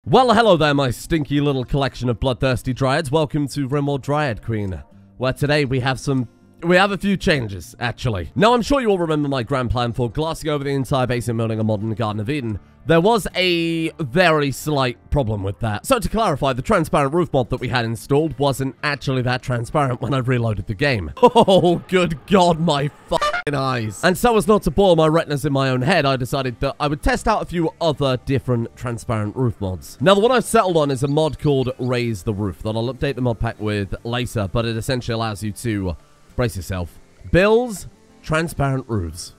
Well, hello there, my stinky little collection of bloodthirsty dryads. Welcome to Rimworld Dryad Queen, where today we have a few changes, actually. Now, I'm sure you all remember my grand plan for glassing over the entire base and building a modern Garden of Eden. There was a very slight problem with that. So to clarify, the transparent roof mod that we had installed wasn't actually that transparent when I reloaded the game. Oh, good God, my fucking eyes. And so as not to boil my retinas in my own head, I decided that I would test out a few other different transparent roof mods. Now, the one I've settled on is a mod called Raise the Roof that I'll update the mod pack with later, but it essentially allows you to, brace yourself, build transparent roofs.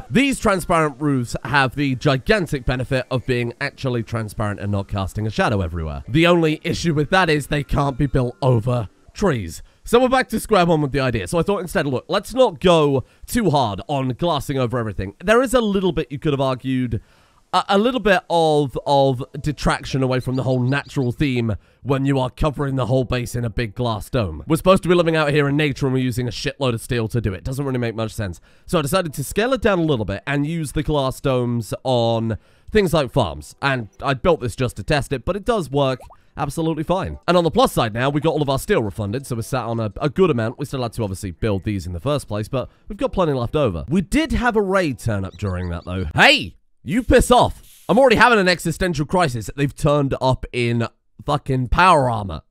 These transparent roofs have the gigantic benefit of being actually transparent and not casting a shadow everywhere. The only issue with that is they can't be built over trees. So we're back to square one with the idea. So I thought instead, look, let's not go too hard on glassing over everything. There is a little bit, you could have argued, a little bit of detraction away from the whole natural theme when you are covering the whole base in a big glass dome. We're supposed to be living out here in nature and we're using a shitload of steel to do it. Doesn't really make much sense. So I decided to scale it down a little bit and use the glass domes on things like farms. And I built this just to test it, but it does work absolutely fine. And on the plus side now, we got all of our steel refunded, so we're sat on a good amount. We still had to obviously build these in the first place, but we've got plenty left over. We did have a raid turn up during that though. Hey! You piss off. I'm already having an existential crisis. They've turned up in fucking power armor.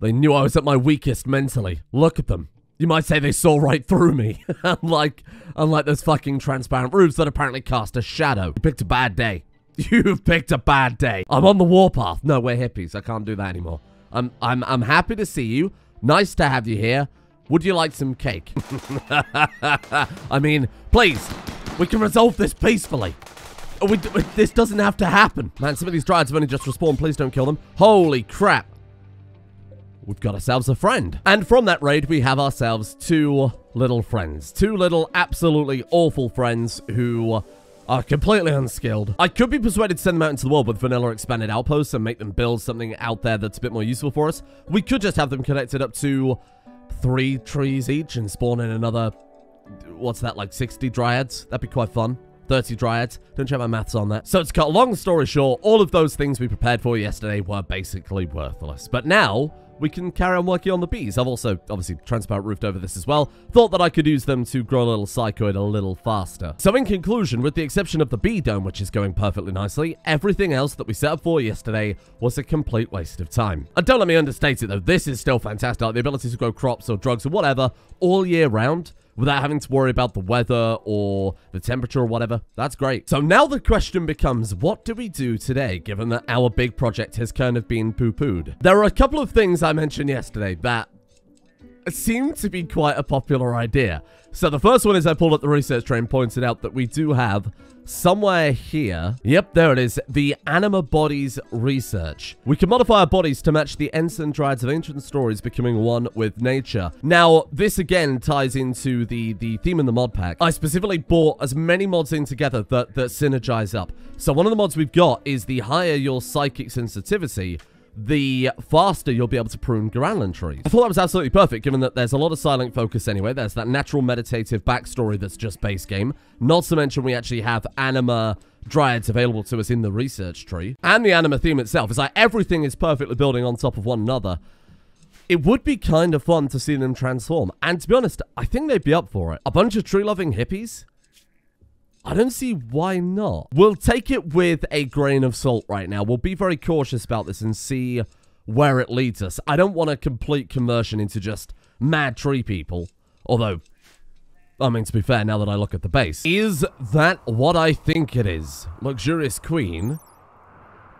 They knew I was at my weakest mentally. Look at them. You might say they saw right through me. unlike those fucking transparent roofs that apparently cast a shadow. You picked a bad day. You've picked a bad day. I'm on the warpath. No, we're hippies. I can't do that anymore. I'm happy to see you. Nice to have you here. Would you like some cake? I mean, please. We can resolve this peacefully. This doesn't have to happen. Man, some of these dryads have only just respawned. Please don't kill them. Holy crap. We've got ourselves a friend. And from that raid, we have ourselves two little friends. Two little absolutely awful friends who are completely unskilled. I could be persuaded to send them out into the world with vanilla expanded outposts and make them build something out there that's a bit more useful for us. We could just have them connected up to 3 trees each and spawn in another... What's that, like 60 dryads? That'd be quite fun. 30 dryads. Don't check my maths on that. So to cut a long story short, all of those things we prepared for yesterday were basically worthless. But now, we can carry on working on the bees. I've also, obviously, transparent roofed over this as well. Thought that I could use them to grow a little psychoid a little faster. So in conclusion, with the exception of the bee dome, which is going perfectly nicely, everything else that we set up for yesterday was a complete waste of time. And don't let me understate it, though. This is still fantastic. Like, the ability to grow crops or drugs or whatever all year round, without having to worry about the weather or the temperature or whatever. That's great. So now the question becomes, what do we do today, given that our big project has kind of been poo-pooed? There are a couple of things I mentioned yesterday that seem to be quite a popular idea. So the first one is I pulled up the research tray and pointed out that we do have somewhere here, yep, there it is, the anima bodies research. We can modify our bodies to match the ensign dryads of ancient stories becoming one with nature. Now, this again ties into the theme in the mod pack. I specifically bought as many mods in together that synergize up. So one of the mods we've got is the higher your psychic sensitivity, the faster you'll be able to prune Granland trees. I thought that was absolutely perfect, given that there's a lot of silent focus anyway. There's that natural meditative backstory that's just base game. Not to mention we actually have anima dryads available to us in the research tree. And the anima theme itself is like everything is perfectly building on top of one another. It would be kind of fun to see them transform. And to be honest, I think they'd be up for it. A bunch of tree-loving hippies? I don't see why not. We'll take it with a grain of salt right now. We'll be very cautious about this and see where it leads us. I don't want a complete conversion into just mad tree people. Although, I mean, to be fair, now that I look at the base. Is that what I think it is? Luxurious Queen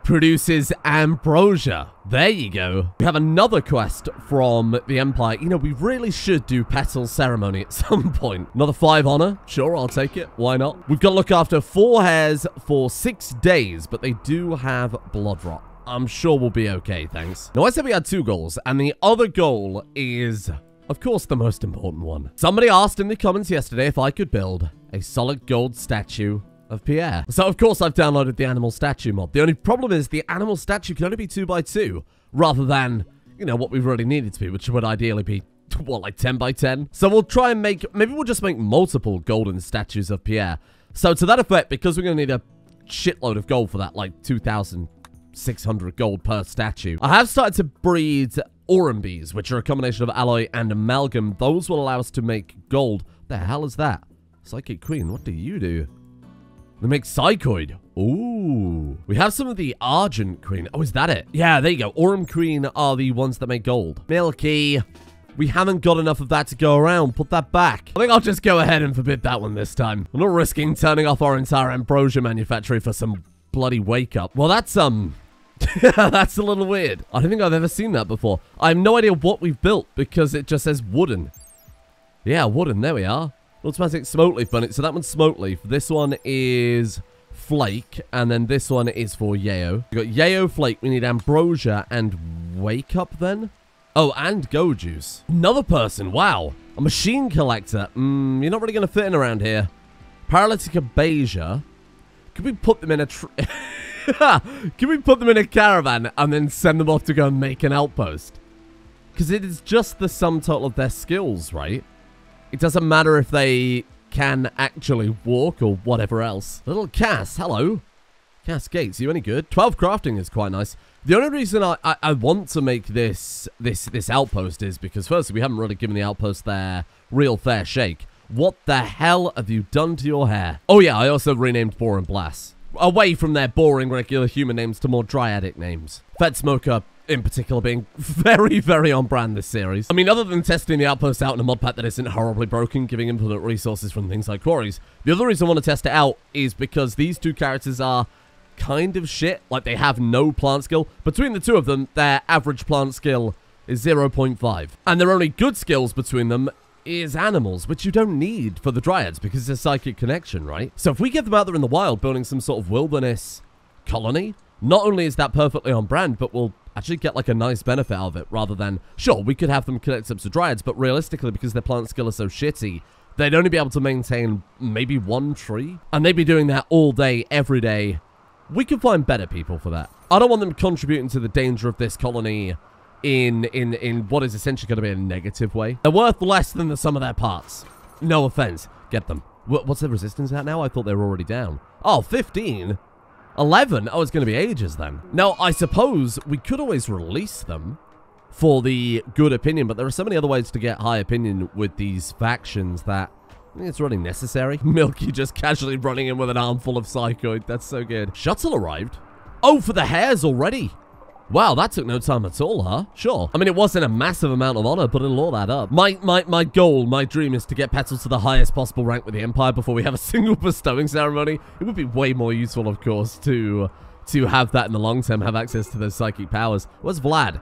produces ambrosia. There you go. We have another quest from the Empire. You know, we really should do Petal Ceremony at some point. Another 5 honor. Sure, I'll take it. Why not? We've got to look after 4 hares for 6 days, but they do have blood rot. I'm sure we'll be okay, thanks. Now, I said we had 2 goals, and the other goal is, of course, the most important one. Somebody asked in the comments yesterday if I could build a solid gold statue of Pierre. So, of course, I've downloaded the animal statue mod. The only problem is the animal statue can only be 2x2, rather than, you know, what we really need it to be, which would ideally be, what, like 10x10? So we'll try and make, maybe we'll just make multiple golden statues of Pierre. So to that effect, because we're going to need a shitload of gold for that, like 2,000 600 gold per statue. I have started to breed Orimbees, which are a combination of alloy and amalgam. Those will allow us to make gold. The hell is that? Psychic Queen, what do you do? They make Psychoid. Ooh. We have some of the Argent Queen. Oh, is that it? Yeah, there you go. Aurum Queen are the ones that make gold. Milky. We haven't got enough of that to go around. Put that back. I think I'll just go ahead and forbid that one this time. I'm not risking turning off our entire ambrosia manufactory for some bloody wake up. Well, that's, that's a little weird. I don't think I've ever seen that before. I have no idea what we've built because it just says wooden. Yeah, wooden. There we are. Automatic smoke leaf bunny. So that one's smoke leaf. This one is flake. And then this one is for Yayo. We've got Yayo, flake. We need ambrosia and wake up then. Oh, and go juice. Another person. Wow. A machine collector. You're not really going to fit in around here. Paralytic Abasia. Could we put them in a... Can we put them in a caravan and then send them off to go and make an outpost? Because it is just the sum total of their skills, right? It doesn't matter if they can actually walk or whatever else. Little Cass, hello. Cass Gates, are you any good? 12 crafting is quite nice. The only reason I want to make this outpost is because firstly, we haven't really given the outpost their real fair shake. What the hell have you done to your hair? Oh yeah, I also renamed Boar and Blast. Away from their boring regular human names to more dryadic names. Fed Smoker, in particular, being very, very on brand this series. I mean, other than testing the outpost out in a mod pack that isn't horribly broken, giving infinite resources from things like quarries, the other reason I want to test it out is because these two characters are kind of shit. Like, they have no plant skill. Between the two of them, their average plant skill is 0.5. And their only good skills between them is animals, which you don't need for the Dryads because it's a psychic connection, right? So if we get them out there in the wild building some sort of wilderness colony, not only is that perfectly on brand, but we'll actually get like a nice benefit out of it rather than, sure, we could have them connect up to Dryads, but realistically, because their plant skill is so shitty, they'd only be able to maintain maybe one tree, and they'd be doing that all day, every day. We could find better people for that. I don't want them contributing to the danger of this colony in what is essentially going to be a negative way. They're worth less than the sum of their parts. No offense. Get them. What's their resistance at now? I thought they were already down. Oh, 15? 11? Oh, it's going to be ages then. Now, I suppose we could always release them for the good opinion, but there are so many other ways to get high opinion with these factions that I think it's really necessary. Milky just casually running in with an armful of Psychoid. That's so good. Shuttle arrived. Oh, for the hares already. Wow, that took no time at all, huh? Sure. I mean, it wasn't a massive amount of honor, but it'll all add up. My goal, my dream is to get Petal to the highest possible rank with the Empire before we have a single bestowing ceremony. It would be way more useful, of course, to have that in the long term, have access to those psychic powers. Where's Vlad?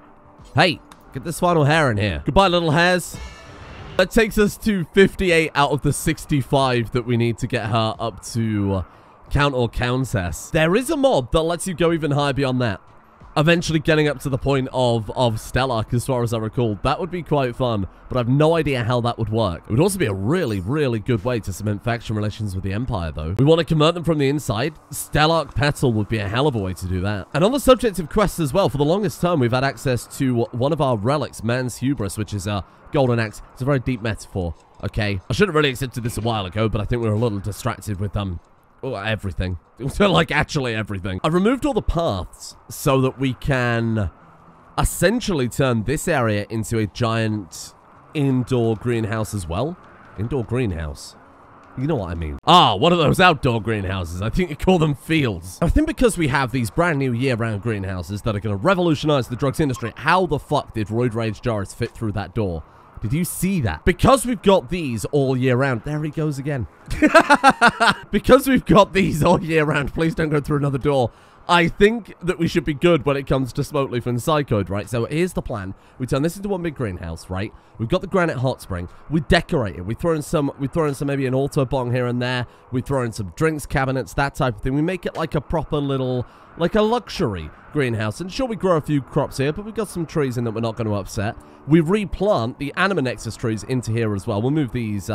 Hey, get this final hare in here. Goodbye, little hares. That takes us to 58 out of the 65 that we need to get her up to Count or Countess. There is a mod that lets you go even higher beyond that. Eventually getting up to the point of Stellark, as far as I recall. That would be quite fun, but I have no idea how that would work. It would also be a really, really good way to cement faction relations with the Empire, though. We want to convert them from the inside. Stellark Petal would be a hell of a way to do that. And on the subject of quests as well, for the longest time, we've had access to one of our relics, Man's Hubris, which is a golden axe. It's a very deep metaphor, okay? I should have really accepted this a while ago, but I think we were a little distracted with, everything. Like, actually everything. I removed all the paths so that we can essentially turn this area into a giant indoor greenhouse as well. Indoor greenhouse. You know what I mean. Ah, one of those outdoor greenhouses. I think you call them fields. I think because we have these brand new year-round greenhouses that are going to revolutionize the drugs industry, how the fuck did Roid Rage Jarvis fit through that door? Did you see that? Because we've got these all year round. There he goes again. Because we've got these all year round. Please don't go through another door. I think that we should be good when it comes to smoke leaf and Psychoid, right? So here's the plan. We turn this into one big greenhouse, right? We've got the granite hot spring. We decorate it. We throw in some maybe an autobong here and there. We throw in some drinks cabinets, that type of thing. We make it like a proper little, like a luxury greenhouse. And sure, we grow a few crops here, but we've got some trees in that we're not going to upset. We replant the Anima Nexus trees into here as well. We'll move these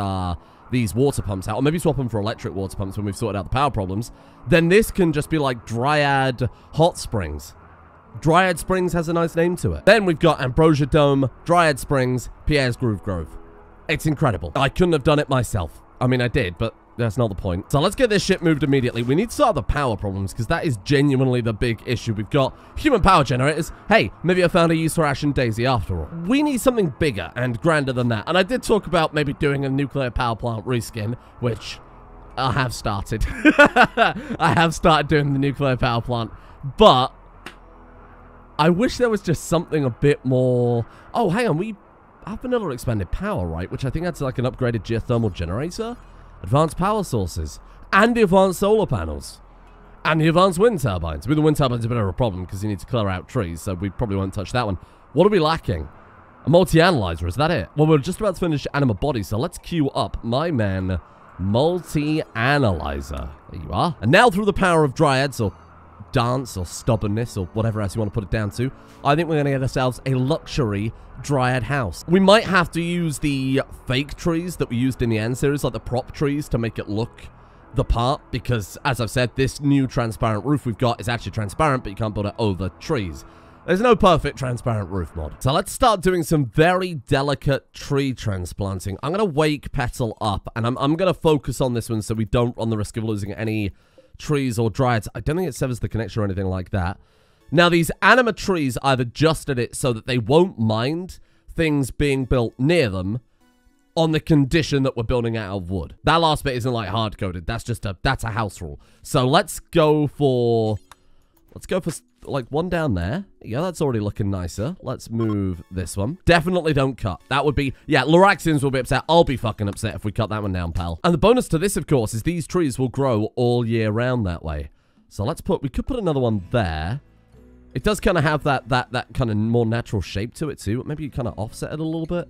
water pumps out, or maybe swap them for electric water pumps when we've sorted out the power problems. Then this can just be like Dryad Hot Springs. Dryad Springs has a nice name to it. Then we've got Ambrosia Dome, Dryad Springs, Pierre's Groove Grove. It's incredible. I couldn't have done it myself. I mean, I did, but That's not the point. So let's get this ship moved immediately. We need to solve the power problems, because that is genuinely the big issue. We've got human power generators. Hey, maybe I found a use for Ash and Daisy after all. We need something bigger and grander than that. And I did talk about maybe doing a nuclear power plant reskin, which I have started. I have started doing the nuclear power plant, but I wish there was just something a bit more... Oh, hang on, we have vanilla expanded power, right? Which I think that's like an upgraded geothermal generator, advanced power sources, and the advanced solar panels, and the advanced wind turbines. With the wind turbines, a bit of a problem because you need to clear out trees, so we probably won't touch that one. What are we lacking? A multi-analyzer, is that it? Well, we're just about to finish anima body, so let's queue up my man, multi-analyzer. There you are. And now through the power of dryads, or dance, or stubbornness, or whatever else you want to put it down to, I think we're going to get ourselves a luxury dryad house. We might have to use the fake trees that we used in the end series, like the prop trees, to make it look the part, because, as I've said, this new transparent roof we've got is actually transparent, but you can't build it over trees. There's no perfect transparent roof mod. So let's start doing some very delicate tree transplanting. I'm going to wake Petal up, and I'm going to focus on this one so we don't run the risk of losing any trees or dryads. I don't think it severs the connection or anything like that. Now, these anima trees, I've adjusted it so that they won't mind things being built near them on the condition that we're building out of wood. That last bit isn't like hard-coded. That's just that's a house rule. So let's go for like one down there. Yeah, that's already looking nicer. Let's move this one. Definitely don't cut. That would be, yeah, Loraxians will be upset. I'll be fucking upset if we cut that one down, pal. And the bonus to this, of course, is these trees will grow all year round that way. So we could put another one there. It does kind of have that kind of more natural shape to it too. Maybe you kind of offset it a little bit.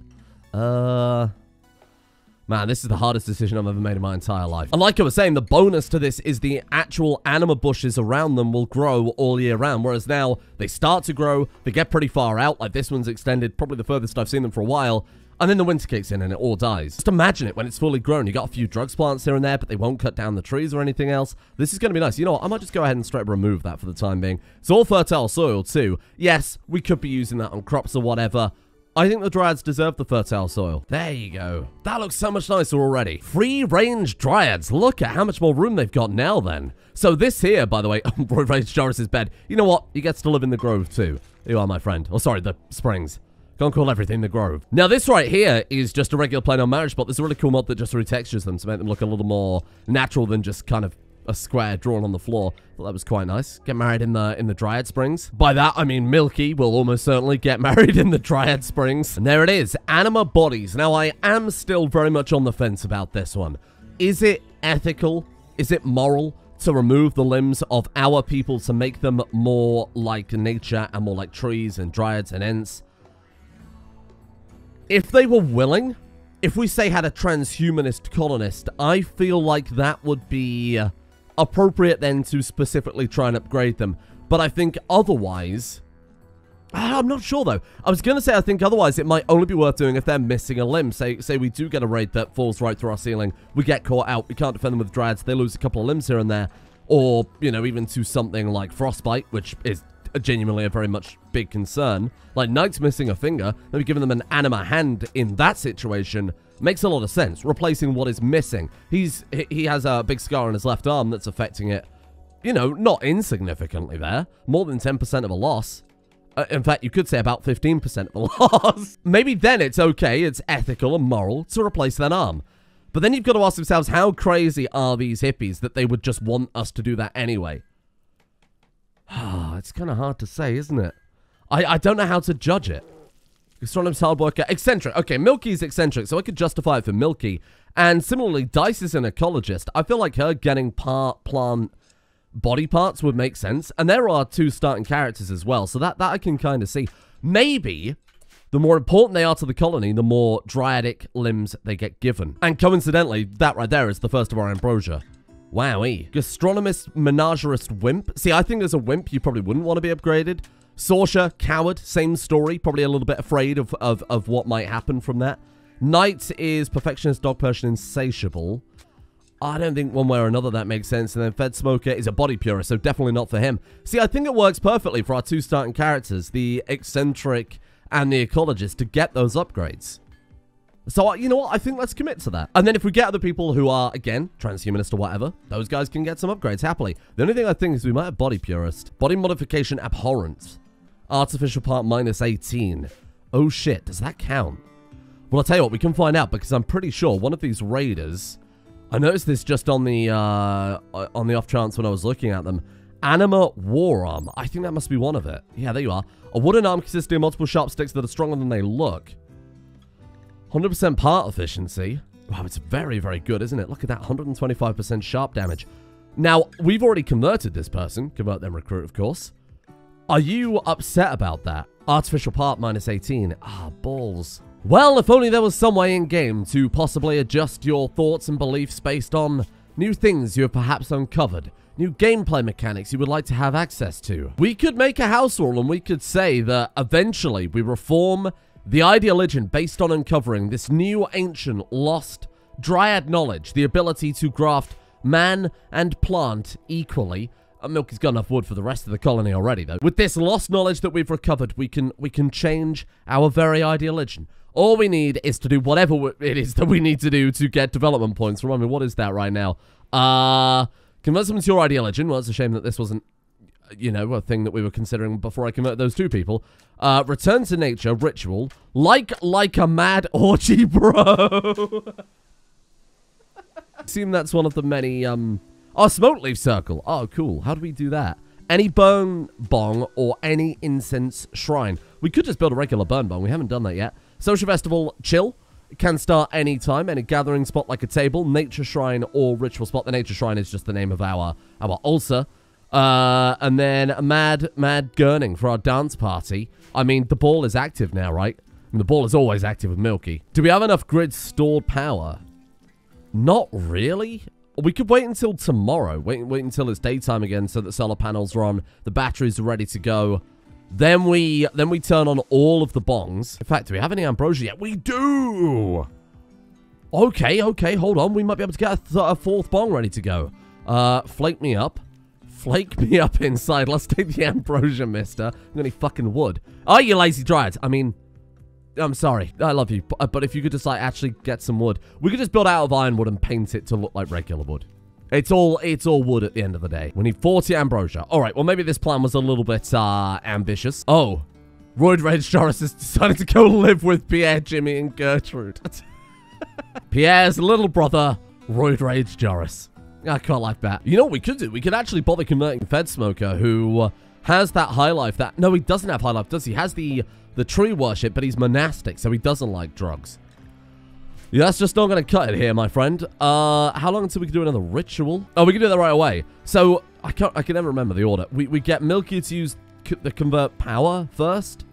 Man, this is the hardest decision I've ever made in my entire life. And like I was saying, the bonus to this is the actual anima bushes around them will grow all year round. Whereas now, they start to grow, they get pretty far out. Like this one's extended, probably the furthest I've seen them for a while. And then the winter kicks in and it all dies. Just imagine it when it's fully grown. You got a few drugs plants here and there, but they won't cut down the trees or anything else. This is going to be nice. You know what? I might just go ahead and straight remove that for the time being. It's all fertile soil too. Yes, we could be using that on crops or whatever. I think the dryads deserve the fertile soil. There you go. That looks so much nicer already. Free-range dryads. Look at how much more room they've got now then. So this here, by the way, Roy-range Joris's bed. You know what? He gets to live in the grove too. You are my friend. Oh, sorry, the springs. Can't call everything the grove. Now this right here is just a regular plain on marriage spot. There's a really cool mod that just retextures them to make them look a little more natural than just kind of a square drawn on the floor. Thought that was quite nice. Get married in the Dryad Springs. By that, I mean Milky will almost certainly get married in the Dryad Springs. And there it is, anima bodies. Now, I am still very much on the fence about this one. Is it ethical? Is it moral to remove the limbs of our people to make them more like nature and more like trees and dryads and ents? If they were willing, if we say had a transhumanist colonist, I feel like that would be appropriate then to specifically try and upgrade them. But I think otherwise, I'm not sure though. I was going to say I think otherwise it might only be worth doing if they're missing a limb. Say we do get a raid that falls right through our ceiling. We get caught out. We can't defend them with dryads. They lose a couple of limbs here and there. Or, you know, even to something like frostbite, which is genuinely a very much big concern. Like Knight's missing a finger. Maybe giving them an anima hand in that situation makes a lot of sense, replacing what is missing. He has a big scar on his left arm that's affecting it, you know, not insignificantly there. More than 10% of a loss. In fact, you could say about 15% of a loss. Maybe then it's okay, it's ethical and moral to replace that arm. But then you've got to ask yourselves, how crazy are these hippies that they would just want us to do that anyway? It's kind of hard to say, isn't it? I don't know how to judge it. Astronomist, hard worker, eccentric. Okay, Milky's eccentric, so I could justify it for Milky. And similarly, Dice is an ecologist. I feel like her getting part plant body parts would make sense. And there are two starting characters as well, so that I can kind of see. Maybe the more important they are to the colony, the more dryadic limbs they get given. And coincidentally, that right there is the first of our ambrosia. Wowee. Gastronomist, menagerist, wimp. See, I think as a wimp, you probably wouldn't want to be upgraded. Sorcerer, coward, same story. Probably a little bit afraid of what might happen from that. Knight is perfectionist, dog person, insatiable. I don't think one way or another that makes sense. And then Fed Smoker is a body purist, so definitely not for him. See, I think it works perfectly for our two starting characters, the eccentric and the ecologist, to get those upgrades. So, you know what? I think let's commit to that. And then if we get other people who are, again, transhumanist or whatever, those guys can get some upgrades happily. The only thing I think is we might have body purist. Body modification abhorrent. Artificial part minus 18. Oh shit, does that count? Well, I'll tell you what, we can find out because I'm pretty sure one of these raiders, I noticed this just on the off chance when I was looking at them. Anima Wararm. I think that must be one of it. Yeah, there you are. A wooden arm consisting of multiple sharp sticks that are stronger than they look. 100% part efficiency. Wow, it's very, very good, isn't it? Look at that, 125% sharp damage. Now, we've already converted this person. Convert them recruit, of course. Are you upset about that? Artificial part minus 18. Ah, balls. Well, if only there was some way in-game to possibly adjust your thoughts and beliefs based on new things you have perhaps uncovered. New gameplay mechanics you would like to have access to. We could make a house rule and we could say that eventually we reform the ideology based on uncovering this new, ancient, lost Dryad knowledge, the ability to graft man and plant equally. Milky's got enough wood for the rest of the colony already, though. With this lost knowledge that we've recovered, we can change our very ideology. All we need is to do whatever it is that we need to do to get development points. Remind me, what is that right now? Convert them to your ideology. Well, it's a shame that this wasn't, you know, a thing that we were considering before I convert those two people. Return to nature, ritual, like a mad orgy, bro. Assume that's one of the many, oh, smoke leaf circle. Oh, cool. How do we do that? Any burn bong or any incense shrine. We could just build a regular burn bong. We haven't done that yet. Social festival, chill. It can start anytime. Any gathering spot like a table, nature shrine, or ritual spot. The nature shrine is just the name of our ulcer. And then a mad gurning for our dance party. I mean, the ball is active now, right? And the ball is always active with Milky. Do we have enough grid stored power? Not really. We could wait until tomorrow. Wait until it's daytime again so that solar panels are on, the batteries are ready to go. Then we turn on all of the bongs. In fact, do we have any ambrosia yet? We do! Okay, hold on. We might be able to get a fourth bong ready to go. Flake me up. Flake me up inside. Let's take the ambrosia, mister. I'm gonna need fucking wood. Oh, you lazy dryads. I mean, I'm sorry. I love you. But if you could just, like, actually get some wood. We could just build out of ironwood and paint it to look like regular wood. It's all wood at the end of the day. We need 40 ambrosia. All right, well, maybe this plan was a little bit ambitious. Oh, Roid Rage Joris has decided to go live with Pierre, Jimmy, and Gertrude. Pierre's little brother, Roid Rage Joris. I quite like that. You know what we could do? We could actually bother converting Fed Smoker, who has that high life. That no, he doesn't have high life, does he? He has the tree worship, but he's monastic, so he doesn't like drugs. Yeah, that's just not going to cut it here, my friend. How long until we can do another ritual? Oh, we can do that right away. So, I can never remember the order. We get Milky to use the convert power first.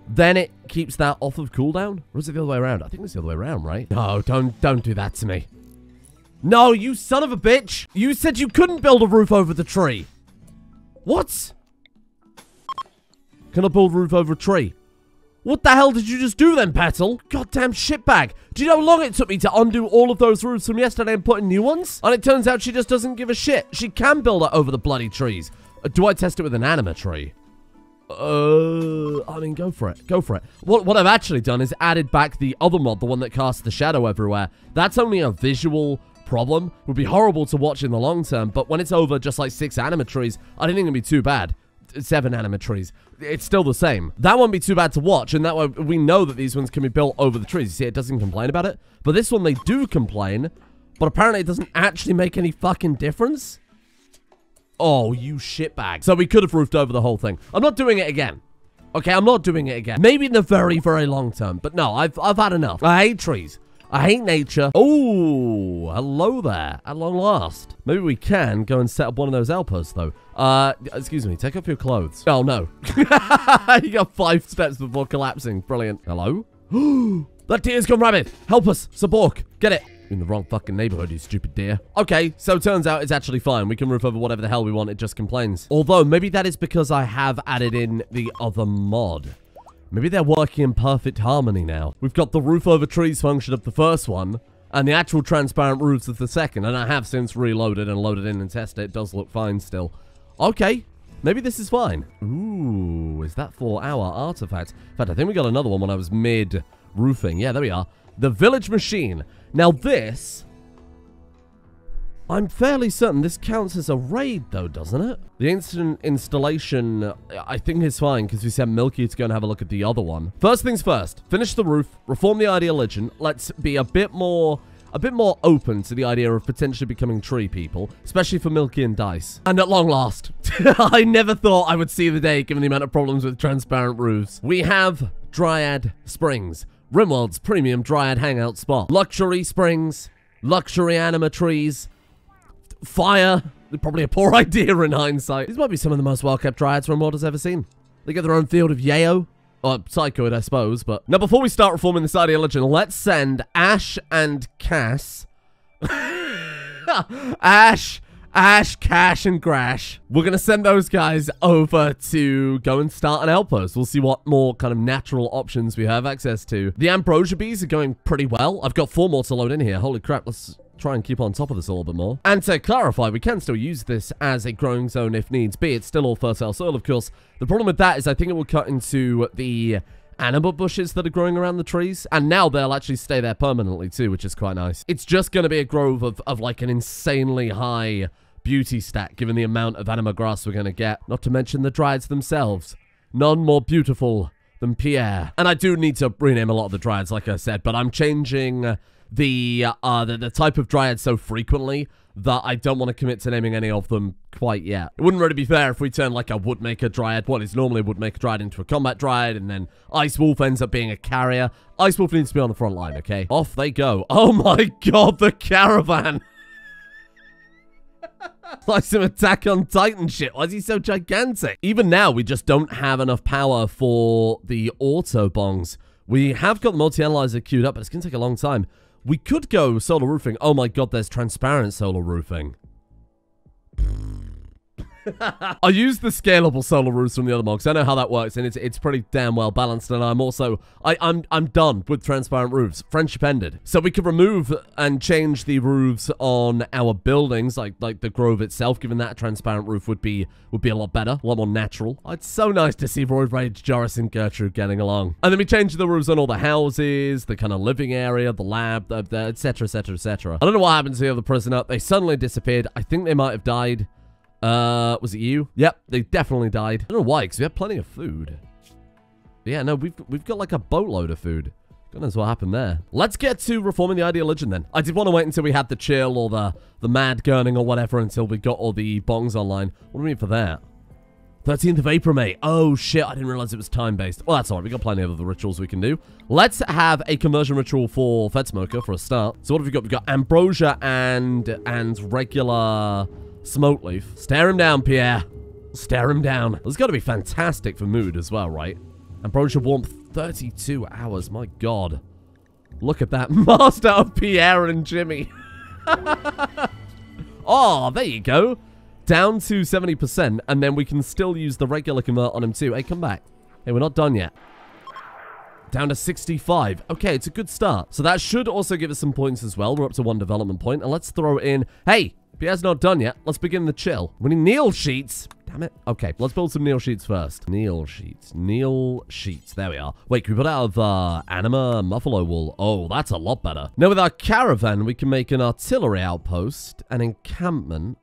Then it keeps that off of cooldown? Or is it the other way around? I think it's the other way around, right? No, don't do that to me. No, you son of a bitch! You said you couldn't build a roof over the tree. What? Can I build a roof over a tree? What the hell did you just do then, Petal? Goddamn shitbag. Do you know how long it took me to undo all of those roofs from yesterday and put in new ones? And it turns out she just doesn't give a shit. She can build it over the bloody trees. Do I test it with an anima tree? I mean, go for it. Go for it. What I've actually done is added back the other mod, the one that casts the shadow everywhere. That's only a visual problem. It would be horrible to watch in the long term, but when it's over just like 6 anima trees, I don't think it'd be too bad. 7 anima trees. It's still the same. That won't be too bad to watch, and that way we know that these ones can be built over the trees. You see, it doesn't complain about it. But this one, they do complain, but apparently it doesn't actually make any fucking difference. Oh, you shitbag. So we could have roofed over the whole thing. I'm not doing it again. Okay, I'm not doing it again. Maybe in the very, very long term, but no, I've had enough. I hate trees. I hate nature. Oh, hello there. At long last. Maybe we can go and set up one of those outposts, though. Excuse me. Take off your clothes. Oh, no. You got 5 steps before collapsing. Brilliant. Hello? That deer's gone rabid. Help us. Sabork. Get it. In the wrong fucking neighborhood, you stupid deer. Okay, so it turns out it's actually fine. We can roof over whatever the hell we want. It just complains. Although, maybe that is because I have added in the other mod. Maybe they're working in perfect harmony now. We've got the roof over trees function of the first one, and the actual transparent roofs of the second, and I have since reloaded and loaded in and tested. It does look fine still. Okay, maybe this is fine. Ooh, is that for our artifact? In fact, I think we got another one when I was mid roofing. Yeah, there we are. The village machine. Now this... I'm fairly certain this counts as a raid, though, doesn't it? The instant installation, I think, is fine, because we sent Milky to go and have a look at the other one. First things first, finish the roof, reform the ideal legend. Let's be a bit more open to the idea of potentially becoming tree people, especially for Milky and Dice. And at long last, I never thought I would see the day, given the amount of problems with transparent roofs. We have Dryad Springs, Rimworld's premium Dryad hangout spot. Luxury springs, luxury anima trees, fire. Probably a poor idea in hindsight. These might be some of the most well-kept Dryads Rimworld has ever seen. They get their own field of Yayo. Or Psychoid, I suppose, but... Now, before we start reforming this ideal legend, let's send Ash and Cass... Ash, Cash, and Grash. We're going to send those guys over to go and start an outpost. We'll see what more kind of natural options we have access to. The ambrosia bees are going pretty well. I've got 4 more to load in here. Holy crap, let's try and keep on top of this a little bit more. And to clarify, we can still use this as a growing zone if needs be. It's still all fertile soil, of course. The problem with that is I think it will cut into the anima bushes that are growing around the trees. And now they'll actually stay there permanently too, which is quite nice. It's just going to be a grove of like an insanely high beauty stat, given the amount of anima grass we're going to get. Not to mention the Dryads themselves. None more beautiful than Pierre. And I do need to rename a lot of the Dryads, like I said, but I'm changing the type of Dryad so frequently that I don't want to commit to naming any of them quite yet. It wouldn't really be fair if we turn like a Woodmaker Dryad, what is normally a Woodmaker Dryad, into a Combat Dryad, and then Ice Wolf ends up being a carrier. Ice Wolf needs to be on the front line, okay? Off they go. Oh my god, the caravan! Like some Attack on Titan shit. Why is he so gigantic? Even now, we just don't have enough power for the autobongs. We have got the multi-analyzer queued up, but it's going to take a long time. We could go solar roofing. Oh my god, there's transparent solar roofing. I use the scalable solar roofs from the other mods. I know how that works, and it's pretty damn well balanced. And I'm also I'm done with transparent roofs. Friendship ended. So we could remove and change the roofs on our buildings, like the grove itself. Given that a transparent roof would be a lot better, a lot more natural. It's so nice to see Roid Rage, Joris, and Gertrude getting along. And then we change the roofs on all the houses, the kind of living area, the lab, etc., etc., etc. I don't know what happened to the other prisoner. They suddenly disappeared. I think they might have died. Was it you? Yep, they definitely died. I don't know why, because we have plenty of food. But yeah, no, we've got like a boatload of food. God knows what happened there. Let's get to reforming the ideal legend then. I did want to wait until we had the chill or the mad gurning or whatever until we got all the bongs online. What do we need for that? 13th of April, mate. Oh shit, I didn't realize it was time-based. Well, that's alright, we got plenty of other rituals we can do. Let's have a conversion ritual for Fed Smoker for a start. So what have we got? We've got ambrosia and regular smoke leaf. Stare him down, Pierre. Stare him down. It's got to be fantastic for mood as well, right? Ambrosia warmth, 32 hours. My god. Look at that. Master of Pierre and Jimmy. Oh, there you go. Down to 70%, and then we can still use the regular convert on him too. Hey, come back. Hey, we're not done yet. Down to 65. Okay, it's a good start. So that should also give us some points as well. We're up to 1 development point, and let's throw in... Hey! Pierre's not done yet. Let's begin the chill. We need Neil sheets. Damn it. Okay, let's build some Neil sheets first. Neil sheets. Neil sheets. There we are. Wait, can we put out of anima muffalo wool? Oh, that's a lot better. Now, with our caravan, we can make an artillery outpost, an encampment.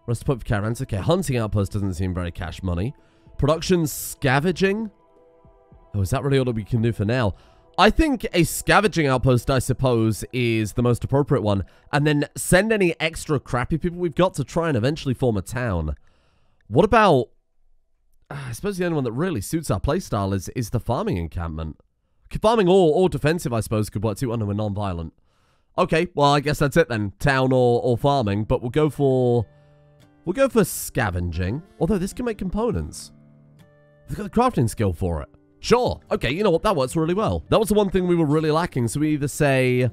Rest point for caravans. Okay, hunting outpost doesn't seem very cash money. Production scavenging. Oh, is that really all that we can do for now? I think a scavenging outpost, I suppose, is the most appropriate one. And then send any extra crappy people we've got to try and eventually form a town. What about... I suppose the only one that really suits our playstyle is the farming encampment. Farming or defensive, I suppose, could work too. Oh, no, we're non-violent. Okay, well, I guess that's it then. Town or farming. But we'll go for scavenging. Although this can make components. We've got the crafting skill for it. Sure. Okay, you know what? That works really well. That was the one thing we were really lacking. So we either say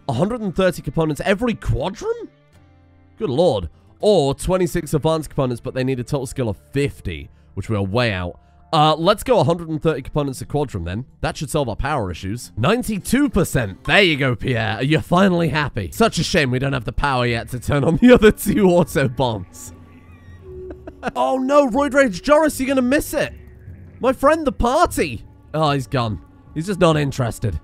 130 components every quadrant? Good lord. Or 26 advanced components, but they need a total skill of 50, which we're way out. Let's go 130 components a quadrant then. That should solve our power issues. 92%. There you go, Pierre. You're finally happy. Such a shame we don't have the power yet to turn on the other 2 auto bombs. Oh no, Roid Rage Joris, you're gonna miss it. My friend, the party. Oh, he's gone. He's just not interested.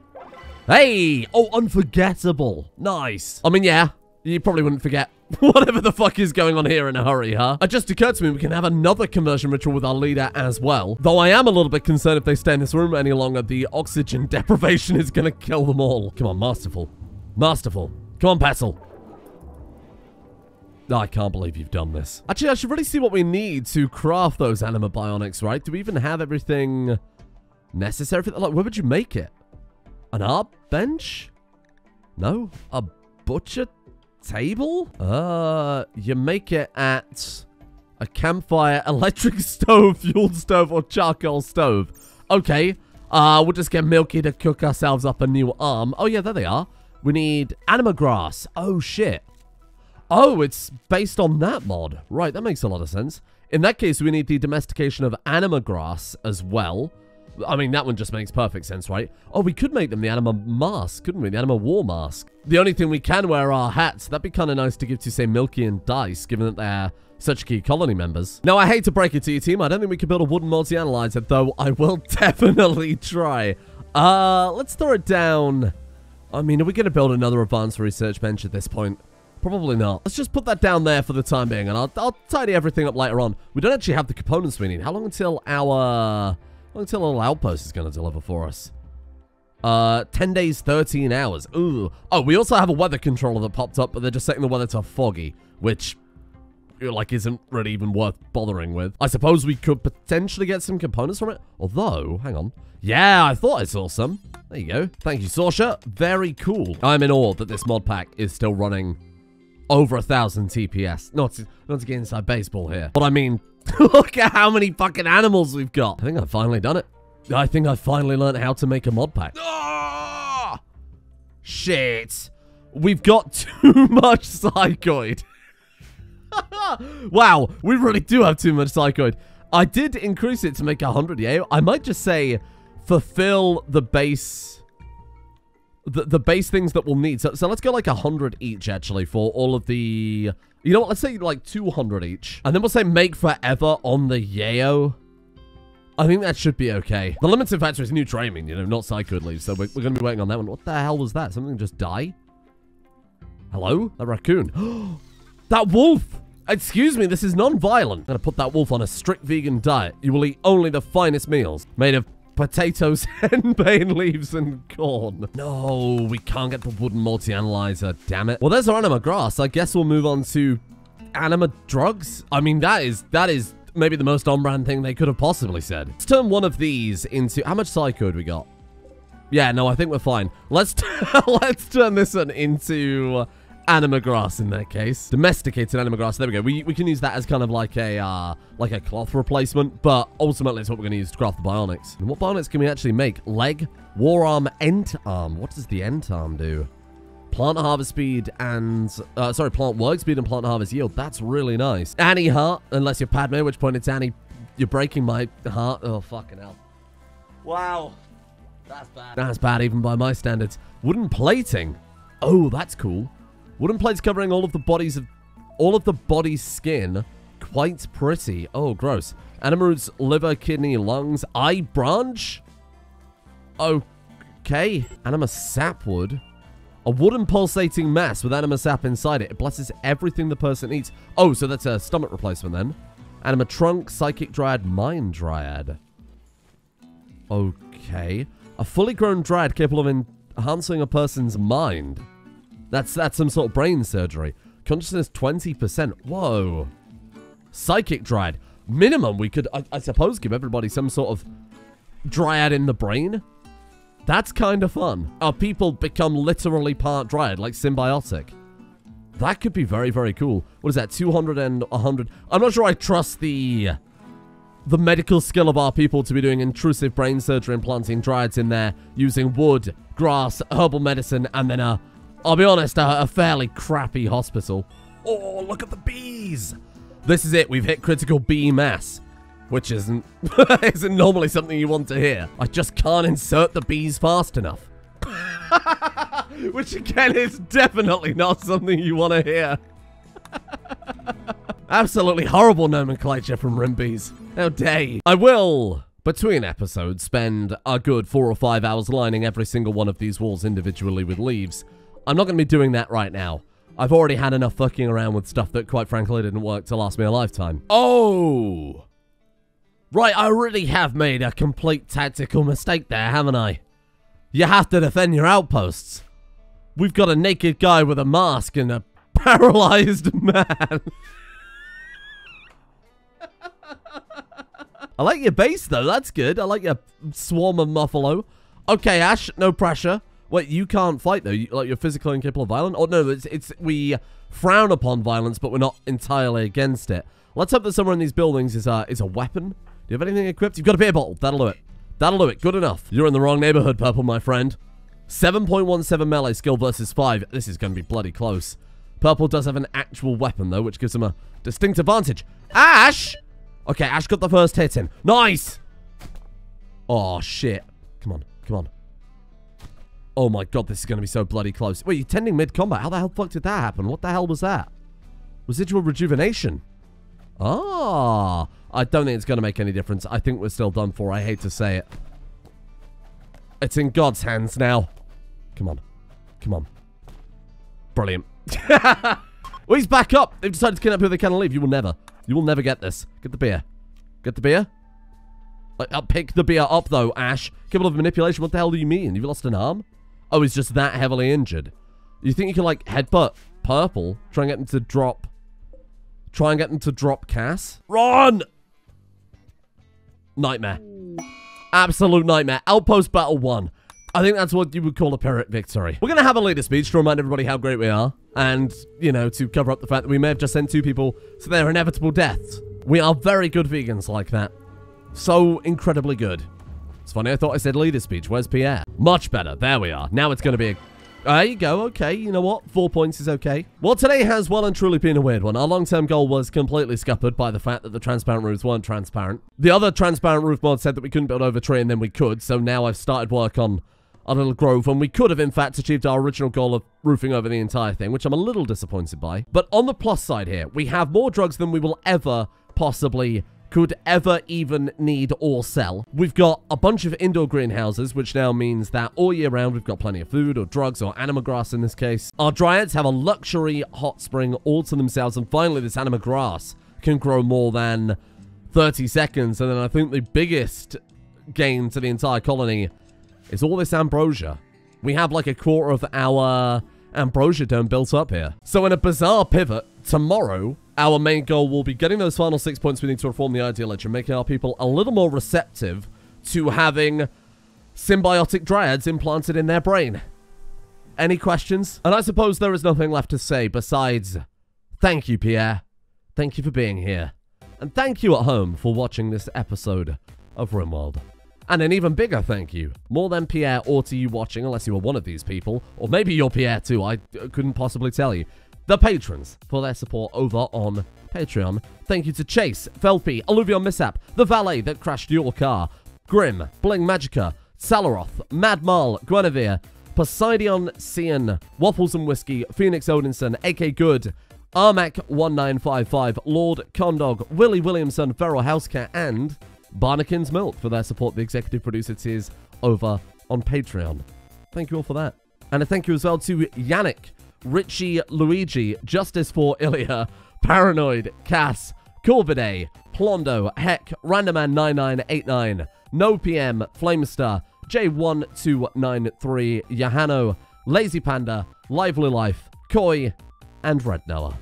Hey! Oh, unforgettable. Nice. I mean, yeah, you probably wouldn't forget whatever the fuck is going on here in a hurry, huh? It just occurred to me we can have another conversion ritual with our leader as well. Though I am a little bit concerned if they stay in this room any longer, the oxygen deprivation is gonna kill them all. Come on, Masterful. Masterful. Come on, Petal. Oh, I can't believe you've done this. Actually, I should really see what we need to craft those anima bionics, right? Do we even have everything necessary for that? Like, where would you make it? An art bench? No? A butcher table? You make it at a campfire, electric stove, fuel stove, or charcoal stove. Okay. We'll just get Milky to cook ourselves up a new arm. Oh, yeah, there they are. We need anima grass. Oh, shit. Oh, it's based on that mod. Right, that makes a lot of sense. In that case, we need the domestication of anima grass as well. I mean, that one just makes perfect sense, right? Oh, we could make them the anima mask, couldn't we? The anima war mask. The only thing we can wear are hats. That'd be kind of nice to give to, say, Milky and Dice, given that they're such key colony members. Now, I hate to break it to you, team. I don't think we can build a wooden multi-analyzer, though I will definitely try. Let's throw it down. I mean, are we going to build another advanced research bench at this point? Probably not. Let's just put that down there for the time being, and I'll tidy everything up later on. We don't actually have the components we need. How long until our little outpost is going to deliver for us? 10 days, 13 hours. Ooh. Oh, we also have a weather controller that popped up, but they're just setting the weather to foggy, which, like, isn't really even worth bothering with. I suppose we could potentially get some components from it. Although, hang on. Yeah, I thought I saw some. There you go. Thank you, Sorsha. Very cool. I'm in awe that this mod pack is still running over 1,000 TPS. Not to get inside baseball here. But I mean, look at how many fucking animals we've got. I think I've finally done it. I think I've finally learned how to make a mod pack. Oh, shit. We've got too much psychoid. Wow, we really do have too much psychoid. I did increase it to make 100, yeah. I might just say fulfill the base... The base things that we'll need. So let's go like 100 each, actually, for all of the... You know what? Let's say like 200 each. And then we'll say make forever on the Yayo. I think that should be okay. The limiting factor is new training, you know, not psychoid leaves. So we're going to be waiting on that one. What the hell was that? Something just die? Hello? A raccoon. That wolf! Excuse me, this is non-violent. I'm going to put that wolf on a strict vegan diet. You will eat only the finest meals made of potatoes, henbane leaves, and corn. No, we can't get the wooden multi-analyzer, damn it. Well, there's our anima grass. I guess we'll move on to anima drugs. I mean, that is maybe the most on-brand thing they could have possibly said. Let's turn one of these into... How much psychoid we got? Yeah, no, I think we're fine. Let's turn this one into... anima grass in that case. Domesticated anima grass. There we go. We can use that as kind of like a cloth replacement, but ultimately it's what we're going to use to craft the bionics. And what bionics can we actually make? Leg, war arm, ent arm. What does the ent arm do? Plant harvest speed and... plant work speed and plant harvest yield. That's really nice. Annie heart, unless you're Padme, at which point it's Annie. You're breaking my heart. Oh, fucking hell. Wow. That's bad. That's bad even by my standards. Wooden plating. Oh, that's cool. Wooden plates covering all of the body's skin. Quite pretty. Oh, gross. Anima roots, liver, kidney, lungs, eye branch. Okay. Anima sapwood. A wooden pulsating mass with anima sap inside it. It blesses everything the person eats. Oh, so that's a stomach replacement then. Anima trunk, psychic dryad, mind dryad. Okay. A fully grown dryad capable of enhancing a person's mind. That's some sort of brain surgery. Consciousness 20%. Whoa. Psychic dryad. Minimum, we could, I suppose, give everybody some sort of dryad in the brain. That's kind of fun. Our people become literally part dryad, like symbiotic. That could be very, very cool. What is that? 200 and 100. I'm not sure I trust the medical skill of our people to be doing intrusive brain surgery and planting dryads in there using wood, grass, herbal medicine, and then I'll be honest, a fairly crappy hospital. Oh, look at the bees. This is it. We've hit critical bee mass, which isn't normally something you want to hear. I just can't insert the bees fast enough. Which, again, is definitely not something you want to hear. Absolutely horrible nomenclature from Rimbees. How dare you. I will between episodes, spend a good 4 or 5 hours lining every single one of these walls individually with leaves. I'm not going to be doing that right now. I've already had enough fucking around with stuff that, quite frankly, didn't work to last me a lifetime. Oh! Right, I really have made a complete tactical mistake there, haven't I? You have to defend your outposts. We've got a naked guy with a mask and a paralyzed man. I like your base, though. That's good. I like your swarm of Muffalo. Okay, Ash, no pressure. Wait, you can't fight, though. You're physically incapable of violence? Oh, no, we frown upon violence, but we're not entirely against it. Let's hope that somewhere in these buildings is a weapon. Do you have anything equipped? You've got a beer bottle. That'll do it. That'll do it. Good enough. You're in the wrong neighborhood, Purple, my friend. 7.17 melee skill versus 5. This is going to be bloody close. Purple does have an actual weapon, though, which gives him a distinct advantage. Ash! Okay, Ash got the first hit in. Nice! Oh, shit. Come on. Come on. Oh, my God. This is going to be so bloody close. Wait, you're tending mid-combat. How the hell fuck did that happen? What the hell was that? Residual rejuvenation. Ah. I don't think it's going to make any difference. I think we're still done for. I hate to say it. It's in God's hands now. Come on. Come on. Brilliant. Well, he's back up. They've decided to kidnap who they can and leave. You will never. You will never get this. Get the beer. Get the beer. I'll pick the beer up, though, Ash. Capable of manipulation. What the hell do you mean? You've lost an arm? Oh, he's just that heavily injured. You think you can, like, headbutt Purple? Try and get him to drop... Try and get them to drop Cass. Run! Nightmare. Absolute nightmare. Outpost Battle 1. I think that's what you would call a Pyrrhic victory. We're going to have a leader speech to remind everybody how great we are. And, you know, to cover up the fact that we may have just sent 2 people to their inevitable deaths. We are very good vegans like that. So incredibly good. It's funny, I thought I said leader speech. Where's Pierre? Much better. There we are. Now it's going to be a... There you go. Okay, you know what? 4 points is okay. Well, today has well and truly been a weird one. Our long-term goal was completely scuppered by the fact that the transparent roofs weren't transparent. The other transparent roof mod said that we couldn't build over a tree, and then we could. So now I've started work on a little grove, and we could have, in fact, achieved our original goal of roofing over the entire thing, which I'm a little disappointed by. But on the plus side here, we have more drugs than we will ever possibly... could ever even need or sell. We've got a bunch of indoor greenhouses, which now means that all year round we've got plenty of food or drugs or anima grass in this case. Our dryads have a luxury hot spring all to themselves, and finally this anima grass can grow more than 30 seconds. And then I think the biggest gain to the entire colony is all this ambrosia. We have like a quarter of our ambrosia dome built up here. So in a bizarre pivot, tomorrow our main goal will be getting those final 6 points we need to reform the ideology and making our people a little more receptive to having symbiotic dryads implanted in their brain. Any questions? And I suppose there is nothing left to say besides, thank you, Pierre. Thank you for being here. And thank you at home for watching this episode of Rimworld. And an even bigger thank you, more than Pierre or to you watching, unless you were one of these people, or maybe you're Pierre too, I couldn't possibly tell you. The patrons for their support over on Patreon. Thank you to Chase, Felpy, Alluvion Mishap, the valet that crashed your car, Grim, Bling Magica, Salaroth, Mad Marl, Guinevere, Poseidon Cian, Waffles and Whiskey, Phoenix Odinson, AK Good, Armac1955, Lord Condog, Willie Williamson, Feral Housecat, and Barnakin's Milk for their support, the executive producer tiers over on Patreon. Thank you all for that. And a thank you as well to Yannick, Richie, Luigi, Justice for Ilya, Paranoid, Cass, Corviday, Plondo, Heck, Randoman9989, No PM, Flamestar, J1293, Yahano, Lazy Panda, Lively Life, Koi, and Red Noah.